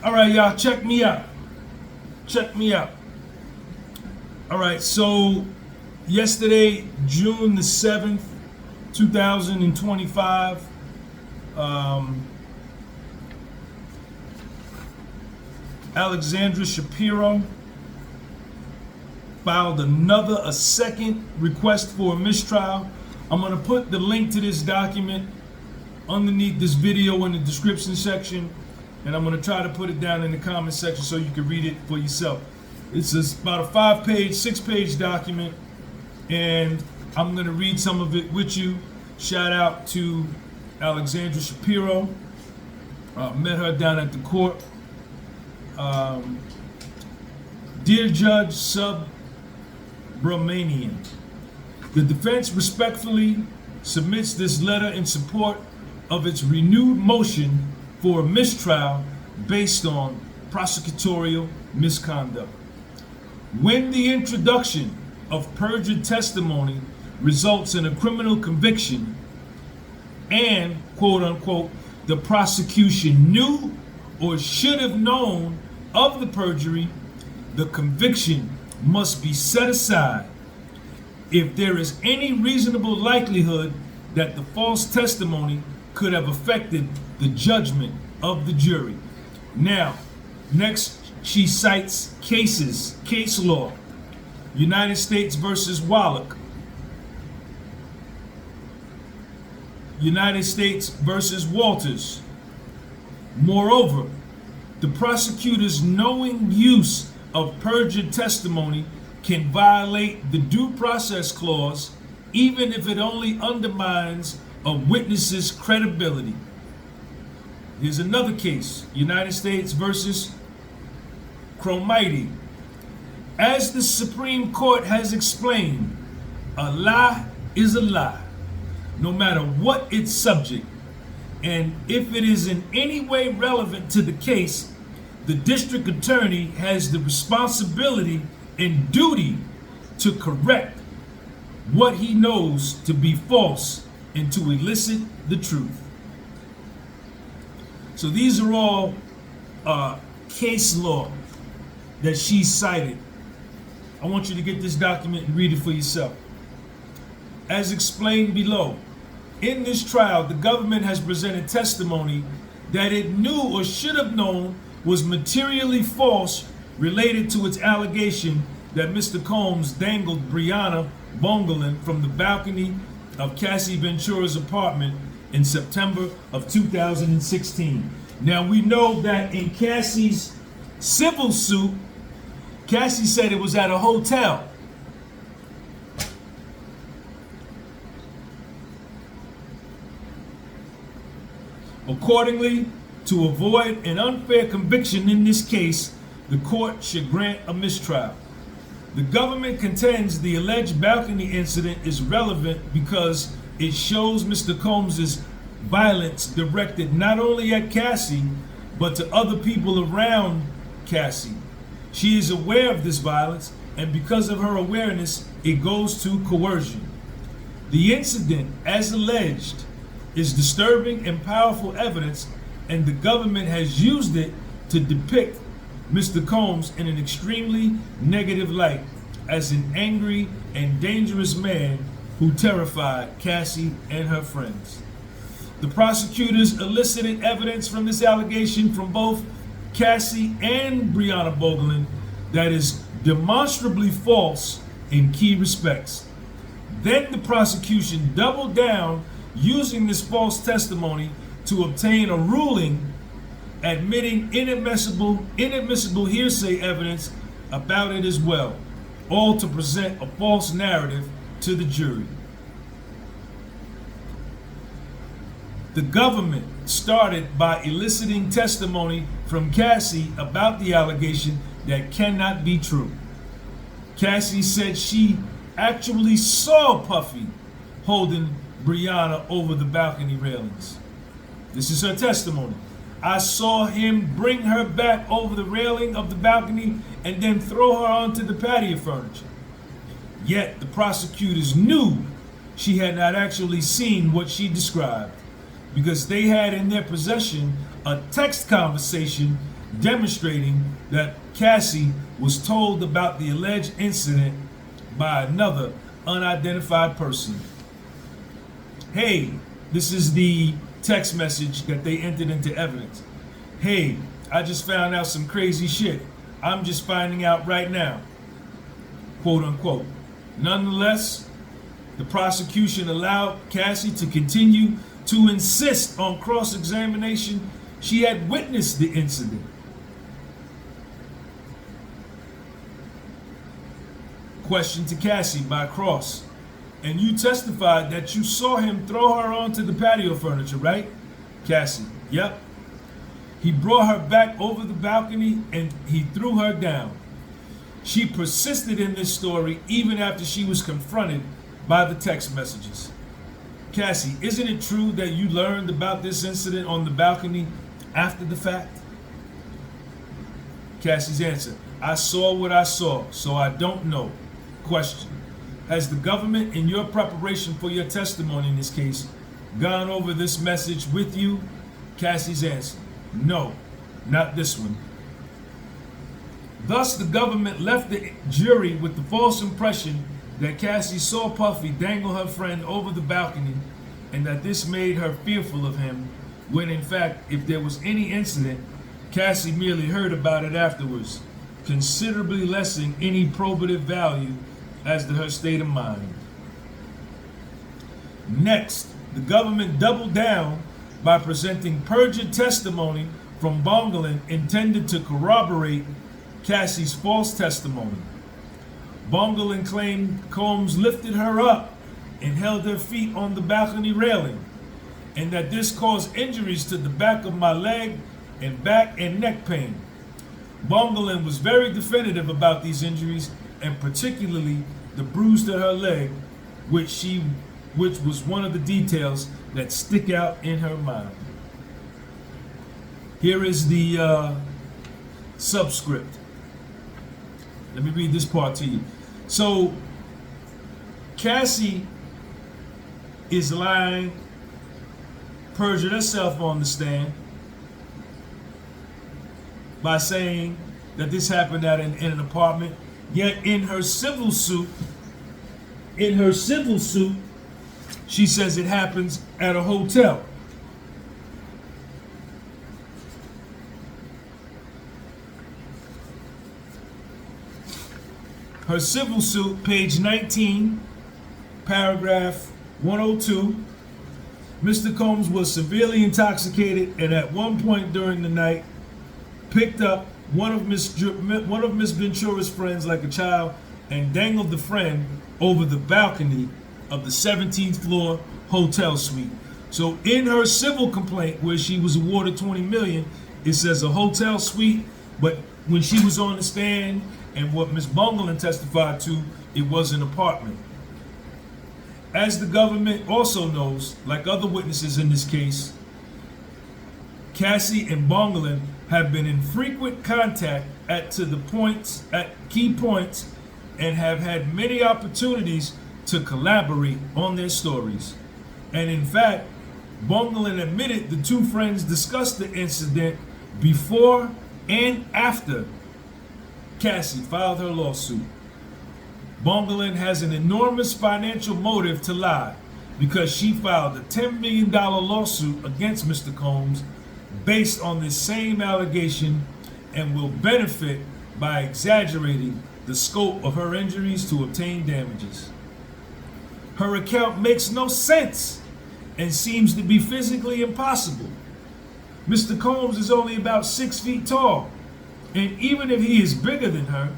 All right, y'all, check me out. Check me out. All right, so yesterday, June the 7th, 2025, Alexandra Shapiro filed a second request for a mistrial. I'm going to put the link to this document underneath this video in the description section, and I'm going to try to put it down in the comment section so you can read it for yourself. It's about a 6-page document, and I'm going to read some of it with you. Shout out to Alexandra Shapiro. Met her down at the court. Dear Judge Subramanian, the defense respectfully submits this letter in support of its renewed motion for a mistrial based on prosecutorial misconduct. When the introduction of perjured testimony results in a criminal conviction and, quote unquote, the prosecution knew or should have known of the perjury, the conviction must be set aside if there is any reasonable likelihood that the false testimony could have affected the judgment of the jury. Now, next she cites case law, United States versus Wallach, United States versus Walters. Moreover, the prosecutor's knowing use of perjured testimony can violate the due process clause even if it only undermines a witness's credibility. Here's another case, United States versus Cromartie. As the Supreme Court has explained, a lie is a lie, no matter what its subject. And if it is in any way relevant to the case, the district attorney has the responsibility and duty to correct what he knows to be false and to elicit the truth. So these are all case law that she cited. I want you to get this document and read it for yourself. As explained below, in this trial, the government has presented testimony that it knew or should have known was materially false related to its allegation that Mr. Combs dangled Brianna Bongolan from the balcony of Cassie Ventura's apartment in September of 2016. Now we know that in Cassie's civil suit, Cassie said it was at a hotel. Accordingly, to avoid an unfair conviction in this case, the court should grant a mistrial. The government contends the alleged balcony incident is relevant because it shows Mr. Combs' violence directed not only at Cassie, but to other people around Cassie. She is aware of this violence, and because of her awareness, it goes to coercion. The incident, as alleged, is disturbing and powerful evidence, and the government has used it to depict Mr. Combs in an extremely negative light as an angry and dangerous man who terrified Cassie and her friends. The prosecutors elicited evidence from this allegation from both Cassie and Brianna Bongolan that is demonstrably false in key respects. Then the prosecution doubled down using this false testimony to obtain a ruling admitting inadmissible hearsay evidence about it as well, all to present a false narrative to the jury. The government started by eliciting testimony from Cassie about the allegation that cannot be true. Cassie said she actually saw Puffy holding Brianna over the balcony railings. This is her testimony. I saw him bring her back over the railing of the balcony and then throw her onto the patio furniture. Yet the prosecutors knew she had not actually seen what she described, because they had in their possession a text conversation demonstrating that Cassie was told about the alleged incident by another unidentified person. Hey, this is the text message that they entered into evidence. Hey, I just found out some crazy shit. I'm just finding out right now, quote unquote. Nonetheless, the prosecution allowed Cassie to continue to insist on cross-examination she had witnessed the incident. Question to Cassie by Cross. And you testified that you saw him throw her onto the patio furniture, right? Cassie. Yep. He brought her back over the balcony and he threw her down. She persisted in this story even after she was confronted by the text messages. Cassie, isn't it true that you learned about this incident on the balcony after the fact? Cassie's answer, I saw what I saw, so I don't know. Question, has the government, in your preparation for your testimony in this case, gone over this message with you? Cassie's answer, no, not this one. Thus, the government left the jury with the false impression that Cassie saw Puffy dangle her friend over the balcony and that this made her fearful of him, when in fact, if there was any incident, Cassie merely heard about it afterwards, considerably lessening any probative value as to her state of mind. Next, the government doubled down by presenting perjured testimony from Bongolan intended to corroborate Cassie's false testimony. Bongolan claimed Combs lifted her up and held her feet on the balcony railing, and that this caused injuries to the back of my leg and back and neck pain. Bongolan was very definitive about these injuries, and particularly the bruise to her leg, which was one of the details that stick out in her mind. Here is the subscript. Let me read this part to you. So, Cassie is lying, perjured herself on the stand by saying that this happened in an apartment. Yet in her civil suit, she says it happens at a hotel. Her civil suit, page 19, paragraph 102. Mr. Combs was severely intoxicated and at one point during the night picked up one of Miss Ventura's friends like a child and dangled the friend over the balcony of the 17th floor hotel suite. So in her civil complaint, where she was awarded $20 million, it says a hotel suite, but when she was on the stand and what Ms. Bongolan testified to, it was an apartment. As the government also knows, like other witnesses in this case, Cassie and Bongolan have been in frequent contact at key points and have had many opportunities to collaborate on their stories. And in fact, Bongolan admitted the two friends discussed the incident before and after Cassie filed her lawsuit. Bongolan has an enormous financial motive to lie because she filed a $10 million lawsuit against Mr. Combs based on this same allegation and will benefit by exaggerating the scope of her injuries to obtain damages. Her account makes no sense and seems to be physically impossible. Mr. Combs is only about 6 feet tall, and even if he is bigger than her,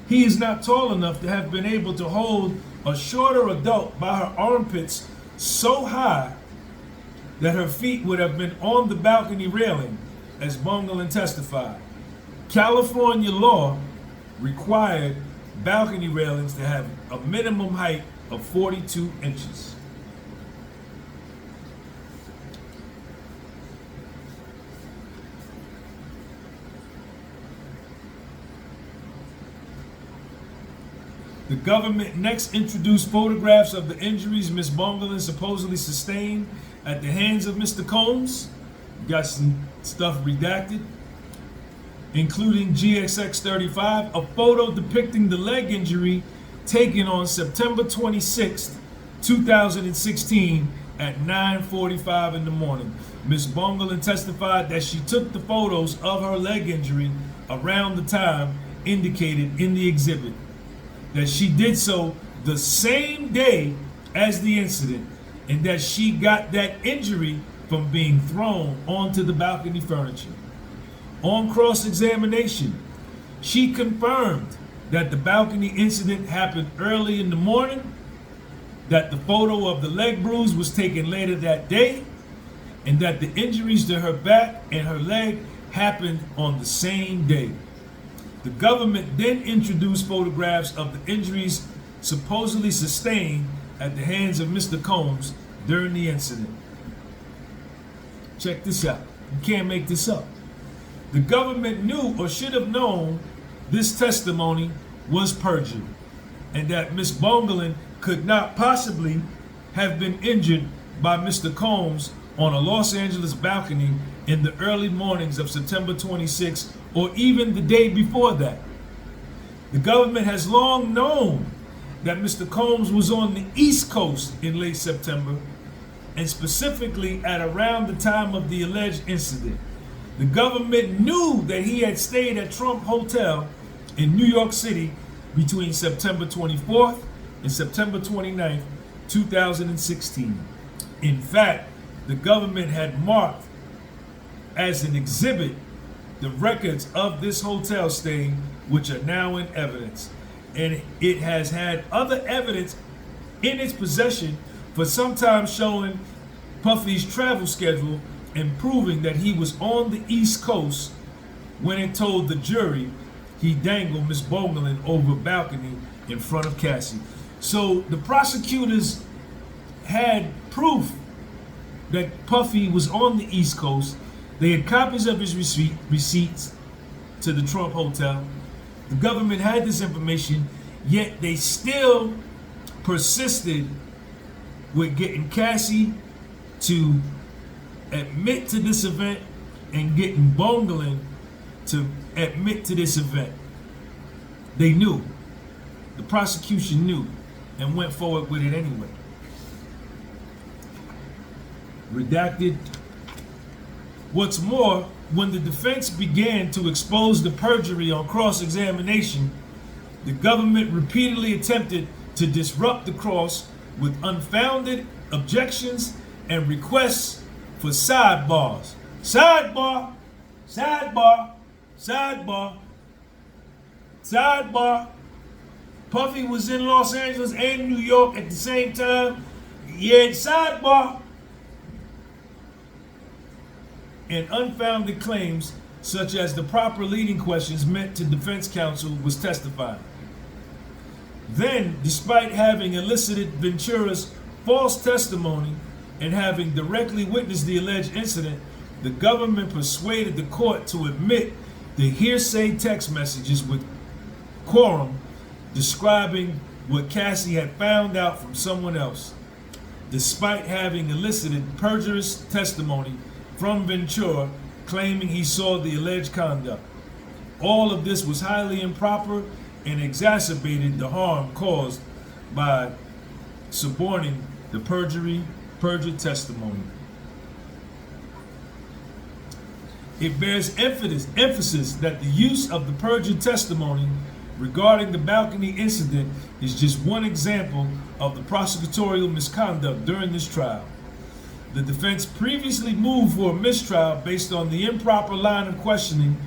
he is not tall enough to have been able to hold a shorter adult by her armpits so high that her feet would have been on the balcony railing, as Bongolan testified. California law required balcony railings to have a minimum height of 42 inches. The government next introduced photographs of the injuries Ms. Bongolan supposedly sustained at the hands of Mr. Combs. You got some stuff redacted. including GXX35, a photo depicting the leg injury taken on September 26, 2016 at 9:45 in the morning. Ms. Bongolan testified that she took the photos of her leg injury around the time indicated in the exhibit, that she did so the same day as the incident, and that she got that injury from being thrown onto the balcony furniture. On cross-examination, she confirmed that the balcony incident happened early in the morning, that the photo of the leg bruise was taken later that day, and that the injuries to her back and her leg happened on the same day. The government then introduced photographs of the injuries supposedly sustained at the hands of Mr. Combs during the incident. Check this out. You can't make this up. The government knew or should have known this testimony was perjured, and that Ms. Bongolan could not possibly have been injured by Mr. Combs on a Los Angeles balcony in the early mornings of September 26, or even the day before that. The government has long known that Mr. Combs was on the East Coast in late September, and specifically at around the time of the alleged incident. The government knew that he had stayed at Trump Hotel in New York City between September 24th and September 29th, 2016. In fact, the government had marked as an exhibit the records of this hotel stay, which are now in evidence. And it has had other evidence in its possession for some time showing Puffy's travel schedule and proving that he was on the East Coast when it told the jury he dangled Miss Bongolan over a balcony in front of Cassie. So the prosecutors had proof that Puffy was on the East Coast. They had copies of his receipts to the Trump Hotel. The government had this information, yet they still persisted with getting Cassie to admit to this event and getting Bongolan to admit to this event. They knew. The prosecution knew and went forward with it anyway. Redacted. What's more, when the defense began to expose the perjury on cross-examination, the government repeatedly attempted to disrupt the cross with unfounded objections and requests for sidebars. Sidebar, sidebar, sidebar, sidebar. Puffy was in Los Angeles and New York at the same time. Yeah, sidebar. And unfounded claims, such as the proper leading questions meant to defense counsel, was testified. Then, despite having elicited Ventura's false testimony and having directly witnessed the alleged incident, the government persuaded the court to admit the hearsay text messages with quorum describing what Cassie had found out from someone else, despite having elicited perjurious testimony from Ventura claiming he saw the alleged conduct. All of this was highly improper and exacerbated the harm caused by suborning the perjured testimony. It bears emphasis that the use of the perjured testimony regarding the balcony incident is just one example of the prosecutorial misconduct during this trial. The defense previously moved for a mistrial based on the improper line of questioning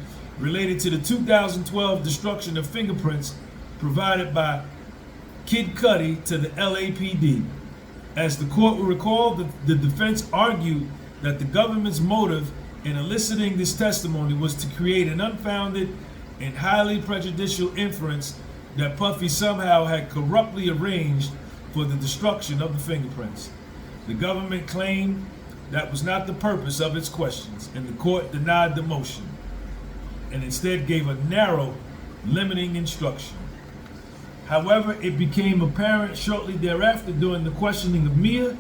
related to the 2012 destruction of fingerprints provided by Kid Cudi to the LAPD. As the court will recall, the defense argued that the government's motive in eliciting this testimony was to create an unfounded and highly prejudicial inference that Puffy somehow had corruptly arranged for the destruction of the fingerprints. The government claimed that was not the purpose of its questions, and the court denied the motion and instead gave a narrow, limiting instruction. However, it became apparent shortly thereafter during the questioning of Mia,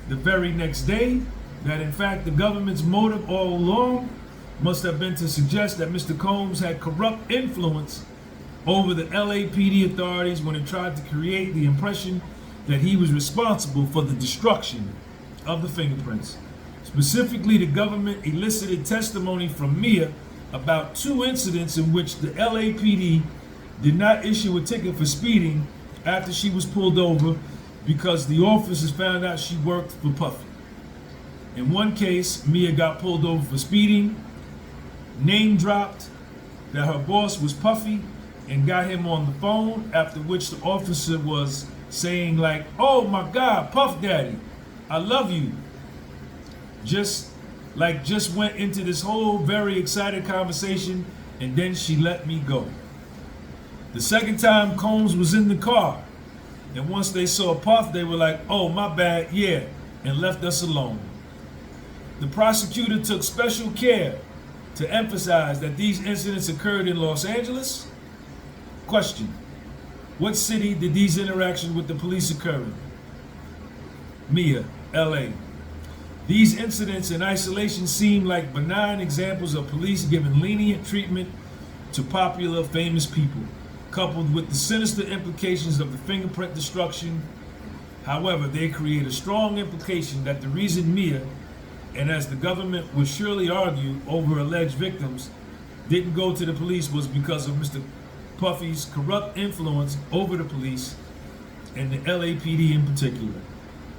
the very next day, that in fact the government's motive all along must have been to suggest that Mr. Combs had corrupt influence over the LAPD authorities when it tried to create the impression that he was responsible for the destruction of the fingerprints. Specifically, the government elicited testimony from Mia about 2 incidents in which the LAPD did not issue a ticket for speeding after she was pulled over because the officers found out she worked for Puffy. In one case, Mia got pulled over for speeding, name dropped that her boss was Puffy, and got him on the phone, after which the officer was saying like, "Oh my God, Puff Daddy, I love you." Just went into this whole very excited conversation, and then she let me go. The second time, Combs was in the car, and once they saw Puff, they were like, "Oh, my bad, yeah," and left us alone. The prosecutor took special care to emphasize that these incidents occurred in Los Angeles. Question: what city did these interactions with the police occur in? Mia, LA. These incidents in isolation seem like benign examples of police giving lenient treatment to popular, famous people, coupled with the sinister implications of the fingerprint destruction. However, they create a strong implication that the reason Mia, and as the government would surely argue over alleged victims, didn't go to the police was because of Mr. Puffy's corrupt influence over the police and the LAPD in particular.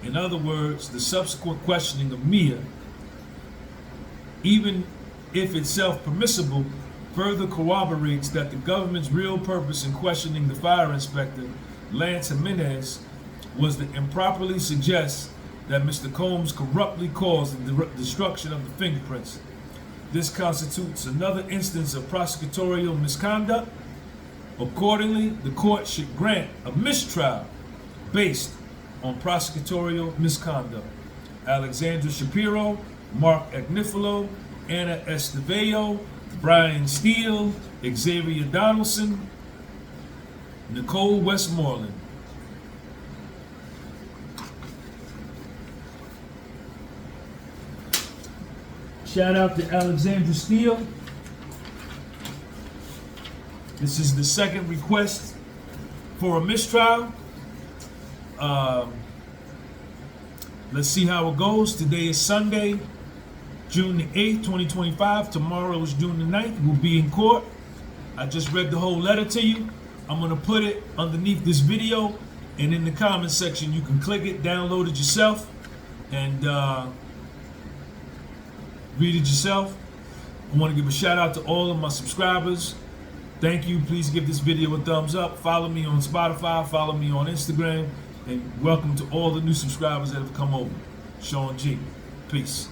In other words, the subsequent questioning of Mia, even if itself permissible, further corroborates that the government's real purpose in questioning the fire inspector, Lance Jimenez, was to improperly suggest that Mr. Combs corruptly caused the destruction of the fingerprints. This constitutes another instance of prosecutorial misconduct. Accordingly, the court should grant a mistrial based on prosecutorial misconduct. Alexandra Shapiro, Mark Agnifilo, Anna Esteveo, Brian Steele, Xavier Donaldson, Nicole Westmoreland. Shout out to Alexandra Steele. This is the second request for a mistrial. Let's see how it goes. Today is Sunday, June the 8th, 2025. Tomorrow is June the 9th. We'll be in court. I just read the whole letter to you. I'm going to put it underneath this video, and in the comment section you can click it, download it yourself, and read it yourself. I want to give a shout out to all of my subscribers. Thank you. Please give this video a thumbs up. Follow me on Spotify. Follow me on Instagram. And welcome to all the new subscribers that have come over. Sean G. Peace.